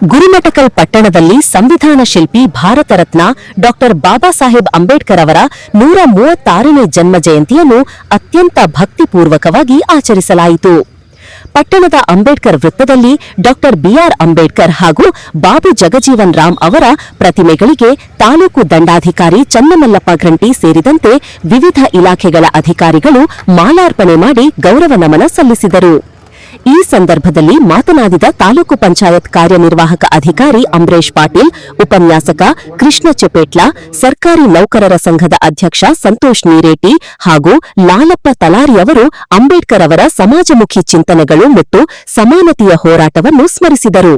ಗುರುಮಠಕಲ್ ಪಟ್ಟಣದಲ್ಲಿ ಸಂವಿಧಾನ ಶಿಲ್ಪಿ ಭಾರತ ರತ್ನ ಡಾ ಬಾಬಾ ಸಾಹೇಬ್ ಅಂಬೇಡ್ಕರ್ ಅವರ 136ನೇ ಜನ್ಮ ಜಯಂತಿಯನ್ನು ಅತ್ಯಂತ ಭಕ್ತಿಪೂರ್ವಕವಾಗಿ ಆಚರಿಸಲಾಯಿತು. ಪಟ್ಟಣದ ಅಂಬೇಡ್ಕರ್ ವೃತ್ತದಲ್ಲಿ ಡಾ ಬಿಆರ್ ಅಂಬೇಡ್ಕರ್ ಹಾಗೂ ಬಾಬು ಜಗಜೀವನ್ ರಾಮ್ ಅವರ ಪ್ರತಿಮೆಗಳಿಗೆ ತಾಲೂಕು ದಂಡಾಧಿಕಾರಿ ಚನ್ನಮಲ್ಲಪ್ಪ ಘಂಟಿ ಸೇರಿದಂತೆ ವಿವಿಧ ಇಲಾಖೆಗಳ ಅಧಿಕಾರಿಗಳು ಮಾಲಾರ್ಪಣೆ ಮಾಡಿ ಗೌರವ ನಮನ ಸಲ್ಲಿಸಿದರು. ಈ ಸಂದರ್ಭದಲ್ಲಿ ಮಾತನಾಡಿದ ತಾಲೂಕು ಪಂಚಾಯತ್ ಕಾರ್ಯನಿರ್ವಾಹಕ ಅಧಿಕಾರಿ ಅಂಬರೀಶ್ ಪಾಟೀಲ್, ಉಪನ್ಯಾಸಕ ಕೃಷ್ಣ ಚೆಪೇಟ್ಲ, ಸರ್ಕಾರಿ ನೌಕರರ ಸಂಘದ ಅಧ್ಯಕ್ಷ ಸಂತೋಷ್ ನೀರೇಟಿ ಹಾಗೂ ಲಾಲಪ್ಪ ತಲಾರಿ ಅವರು ಅಂಬೇಡ್ಕರ್ ಅವರ ಸಮಾಜಮುಖಿ ಚಿಂತನೆಗಳು ಮತ್ತು ಸಮಾನತೆಯ ಹೋರಾಟವನ್ನು ಸ್ಮರಿಸಿದರು.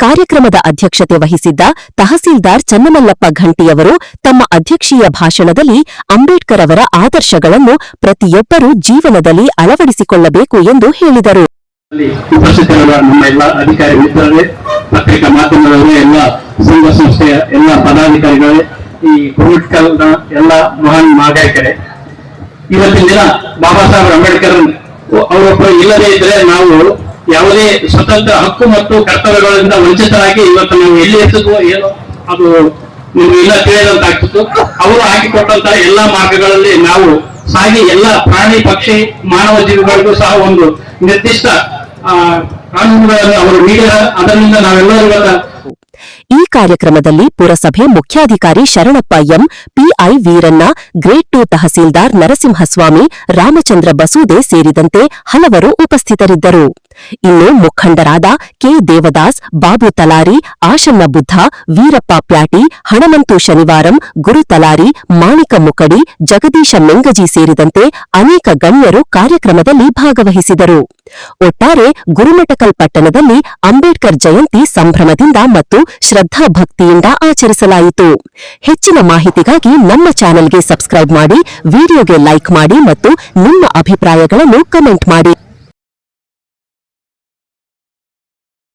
ಕಾರ್ಯಕ್ರಮದ ಅಧ್ಯಕ್ಷತೆ ವಹಿಸಿದ್ದ ತಹಸೀಲ್ದಾರ್ ಚನ್ನಮಲ್ಲಪ್ಪ ಘಂಟಿಯವರು ತಮ್ಮ ಅಧ್ಯಕ್ಷೀಯ ಭಾಷಣದಲ್ಲಿ ಅಂಬೇಡ್ಕರ್ ಅವರ ಆದರ್ಶಗಳನ್ನು ಪ್ರತಿಯೊಬ್ಬರೂ ಜೀವನದಲ್ಲಿ ಅಳವಡಿಸಿಕೊಳ್ಳಬೇಕು ಎಂದು ಹೇಳಿದರು. ಉಪಸ್ಥಿತರಾದ ನಮ್ಮ ಎಲ್ಲ ಅಧಿಕಾರಿ ಮಿತ್ರರೇ, ಪತ್ರಿಕಾ ಮಾಧ್ಯಮದವರೇ, ಎಲ್ಲ ಸಂಘ ಸಂಸ್ಥೆಯ ಎಲ್ಲ ಪದಾಧಿಕಾರಿಗಳೇ, ಈ ಗುರುಮಠಕಲ್ನ ಎಲ್ಲ ಮಹಾನ್ ನಾಗರಿಕರೇ, ಇವತ್ತಿನ ದಿನ ಬಾಬಾ ಸಾಹೇಬ್ ಅಂಬೇಡ್ಕರ್ ಅವರೊಬ್ಬ ಇಲ್ಲದೇ ಇದ್ರೆ ನಾವು ಯಾವುದೇ ಸ್ವತಂತ್ರ ಹಕ್ಕು ಮತ್ತು ಕರ್ತವ್ಯಗಳಿಂದ ವಂಚಿತರಾಗಿ ಇವತ್ತು ನಾವು ಎಲ್ಲಿ ಎತ್ತಿದ್ವೋ ಏನೋ ಅದು ನಿಮ್ಗೆ ಇಲ್ಲ ತಿಳಿದಂತಾಗ್ತಿತ್ತು. ಅವರು ಹಾಕಿಕೊಟ್ಟಂತಹ ಎಲ್ಲಾ ಮಾರ್ಗಗಳಲ್ಲಿ ನಾವು ಸಾಗಿ ಎಲ್ಲ ಪ್ರಾಣಿ ಪಕ್ಷಿ ಮಾನವ ಜೀವಿಗಳಿಗೂ ಸಹ ಒಂದು ನಿರ್ದಿಷ್ಟ ಕಾನೂನುಗಳನ್ನು ಅವರು ನೀಡಿದ ಅದರಿಂದ ನಾವೆಲ್ಲರೂ ಈ ಕಾರ್ಯಕ್ರಮದಲ್ಲಿ ಪುರಸಭೆ ಮುಖ್ಯಾಧಿಕಾರಿ Sharanappa M, PI Veeranna, grade 2 tahsildar Narasimhaswamy, Ramachandra Basude ಸೇರಿದಂತೆ ಹಲವರು ಉಪಸ್ಥಿತರಿದ್ದರು. ಇನ್ನು ಮುಖಂಡರಾದ ಕೆ ದೇವದಾಸ್, ಬಾಬು ತಲಾರಿ, ಆಶನ್ನ ಬುದ್ಧ, ವೀರಪ್ಪ ಪ್ಯಾಟಿ, ಹಣಮಂತು ಶನಿವಾರಂ, ಗುರು ತಲಾರಿ, ಮಾಣಿಕ ಮುಕಡಿ, ಜಗದೀಶ ಮೆಂಗಜಿ ಸೇರಿದಂತೆ ಅನೇಕ ಗಣ್ಯರು ಕಾರ್ಯಕ್ರಮದಲ್ಲಿ ಭಾಗವಹಿಸಿದರು. ಒಟ್ಟಾರೆ ಗುರುಮಠಕಲ್ ಪಟ್ಟಣದಲ್ಲಿ ಅಂಬೇಡ್ಕರ್ ಜಯಂತಿ ಸಂಭ್ರಮದಿಂದ ಮತ್ತು ಶ್ರದ್ಧಾಭಕ್ತಿಯಿಂದ ಆಚರಿಸಲಾಯಿತು. ಹೆಚ್ಚಿನ ಮಾಹಿತಿಗಾಗಿ ನಮ್ಮ ಚಾನೆಲ್ಗೆ ಸಬ್ಸ್ಕ್ರೈಬ್ ಮಾಡಿ, ವಿಡಿಯೋಗೆ ಲೈಕ್ ಮಾಡಿ ಮತ್ತು ನಿಮ್ಮ ಅಭಿಪ್ರಾಯಗಳನ್ನು ಕಮೆಂಟ್ ಮಾಡಿ.